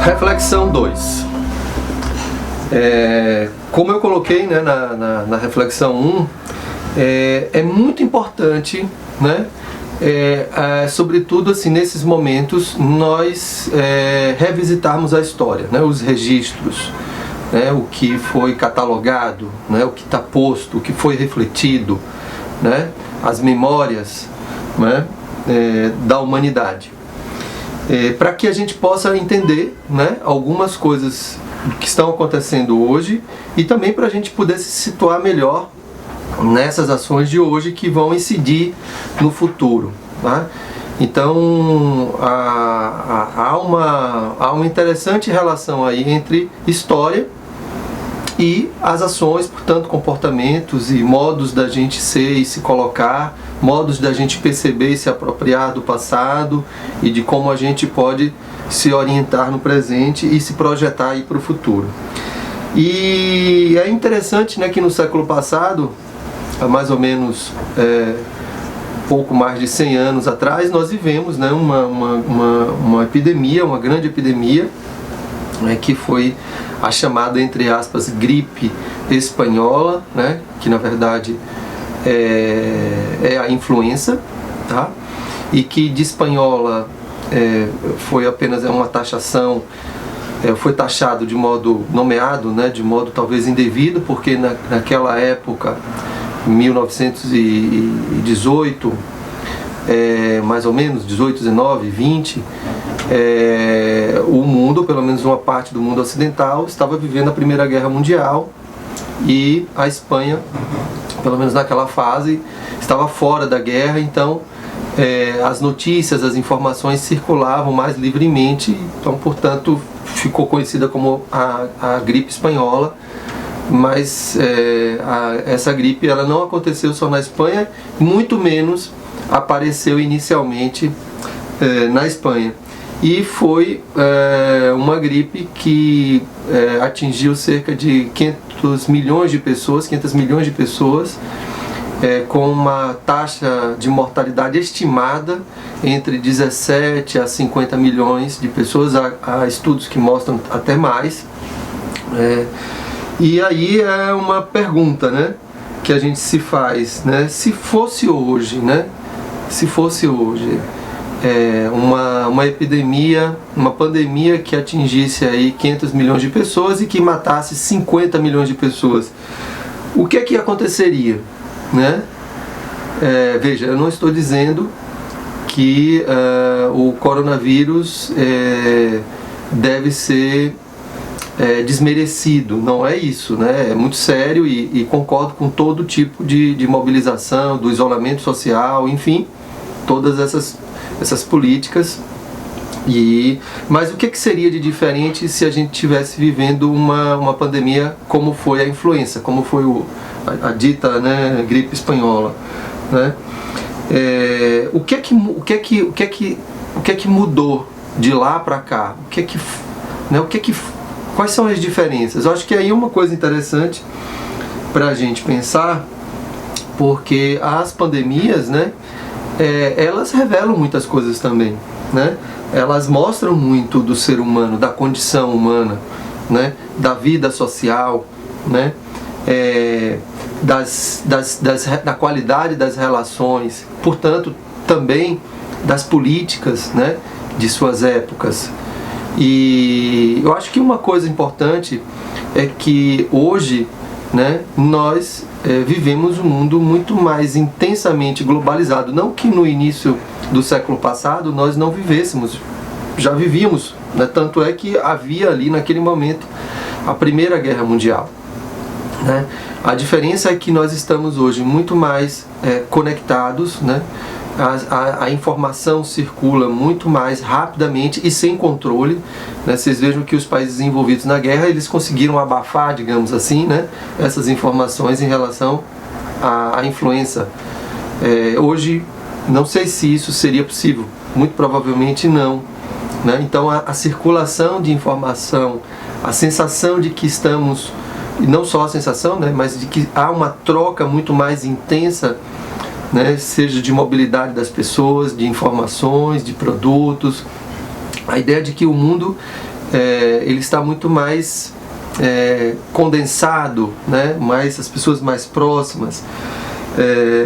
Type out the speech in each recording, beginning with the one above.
Reflexão 2. Como eu coloquei, né, na reflexão 1, é muito importante, né, sobretudo assim, nesses momentos, nós revisitarmos a história, né, os registros, né, o que foi catalogado, né, o que está posto, o que foi refletido, né, as memórias, né, da humanidade. Para que a gente possa entender, né, algumas coisas que estão acontecendo hoje e também para a gente poder se situar melhor nessas ações de hoje que vão incidir no futuro, tá? Então há uma interessante relação aí entre história e as ações, portanto, comportamentos e modos da gente ser e se colocar, modos da gente perceber e se apropriar do passado e de como a gente pode se orientar no presente e se projetar aí para o futuro. E é interessante, né, que no século passado, há mais ou menos pouco mais de 100 anos atrás, nós vivemos, né, uma epidemia, uma grande epidemia, né, que foi a chamada, entre aspas, gripe espanhola, né, que na verdade é a influenza, tá? E que de espanhola foi apenas uma taxação, foi taxado de modo nomeado, né, de modo talvez indevido, porque naquela época, 1918, mais ou menos, 18, 19, 20, o mundo, pelo menos uma parte do mundo ocidental, estava vivendo a Primeira Guerra Mundial e a Espanha, pelo menos naquela fase, estava fora da guerra, então as notícias, as informações circulavam mais livremente, então, portanto, ficou conhecida como a gripe espanhola. Mas essa gripe ela não aconteceu só na Espanha, muito menos apareceu inicialmente na Espanha. E foi uma gripe que atingiu cerca de 500 milhões de pessoas, com uma taxa de mortalidade estimada entre 17 a 50 milhões de pessoas. Há estudos que mostram até mais. E aí é uma pergunta, né, que a gente se faz, né, se fosse hoje, né, uma epidemia, uma pandemia que atingisse aí 500 milhões de pessoas e que matasse 50 milhões de pessoas, o que é que aconteceria, né? Veja, eu não estou dizendo que o coronavírus deve ser desmerecido, não é isso, né? É muito sério e concordo com todo tipo de mobilização, do isolamento social, enfim, todas essas políticas. Mas o que seria de diferente se a gente estivesse vivendo uma pandemia como foi a influenza, como foi a dita, né, gripe espanhola, né? O que é que mudou de lá para cá? Quais são as diferenças? Eu acho que aí é uma coisa interessante para a gente pensar, porque as pandemias, né, elas revelam muitas coisas também, né? Elas mostram muito do ser humano, da condição humana, né, da vida social, né, da qualidade das relações, portanto, também das políticas, né, de suas épocas. E eu acho que uma coisa importante é que hoje, né, nós vivemos um mundo muito mais intensamente globalizado. Não que no início do século passado nós não vivêssemos, já vivíamos, né? Tanto é que havia ali naquele momento a Primeira Guerra Mundial, né? A diferença é que nós estamos hoje muito mais conectados, né? A informação circula muito mais rapidamente e sem controle, né? Vocês vejam que os países envolvidos na guerra, eles conseguiram abafar, digamos assim, né, essas informações em relação à influenza. Hoje, não sei se isso seria possível, muito provavelmente não, né? Então a circulação de informação, a sensação de que estamos, e não só a sensação, né, mas de que há uma troca muito mais intensa, né, seja de mobilidade das pessoas, de informações, de produtos, a ideia de que o mundo ele está muito mais condensado, né? Mais as pessoas mais próximas.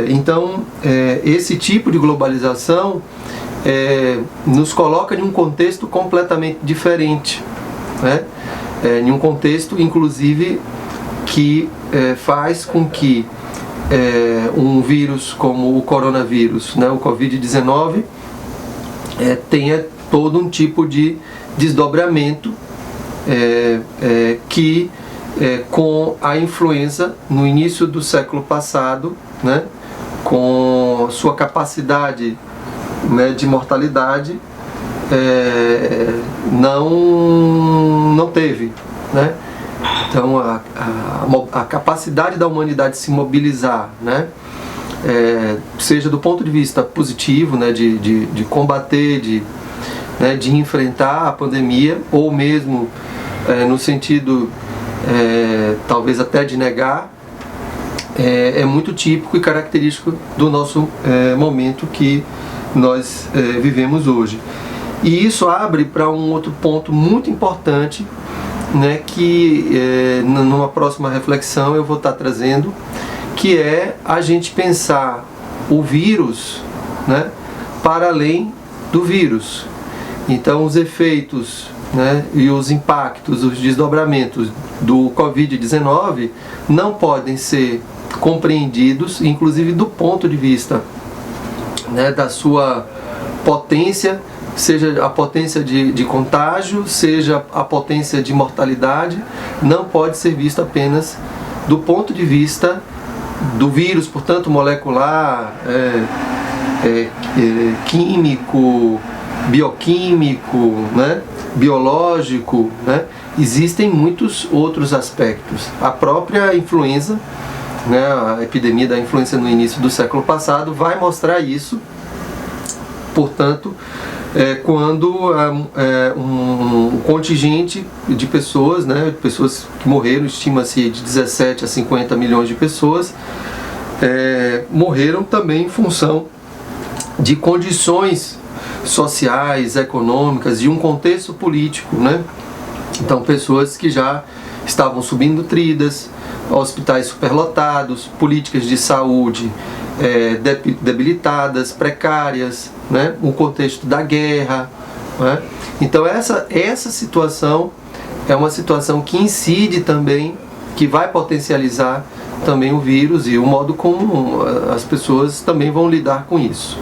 Então, esse tipo de globalização nos coloca em um contexto completamente diferente, né? Em um contexto, inclusive, que faz com que um vírus como o coronavírus, né, o Covid-19, tenha todo um tipo de desdobramento que com a influenza no início do século passado, né, com sua capacidade, né, de mortalidade, não teve, né? Então a capacidade da humanidade de se mobilizar, né, seja do ponto de vista positivo, né, de combater, de enfrentar a pandemia, ou mesmo no sentido talvez até de negar, é muito típico e característico do nosso momento que nós vivemos hoje. E isso abre para um outro ponto muito importante, né, que numa próxima reflexão eu vou estar trazendo, que é a gente pensar o vírus, né, para além do vírus. Então os efeitos, né, e os impactos, os desdobramentos do Covid-19 não podem ser compreendidos, inclusive do ponto de vista, né, da sua potência, seja a potência de contágio, seja a potência de mortalidade, não pode ser visto apenas do ponto de vista do vírus, portanto molecular, químico, bioquímico, né, biológico, né? Existem muitos outros aspectos. A própria influenza, né, a epidemia da influenza no início do século passado vai mostrar isso. Portanto, quando um contingente de pessoas, né, pessoas que morreram, estima-se de 17 a 50 milhões de pessoas, morreram também em função de condições sociais, econômicas, de um contexto político, né? Então, pessoas que já estavam subnutridas, hospitais superlotados, políticas de saúde debilitadas, precárias, né? O contexto da guerra, né? Então essa situação é uma situação que incide também, que vai potencializar também o vírus e o modo como as pessoas também vão lidar com isso.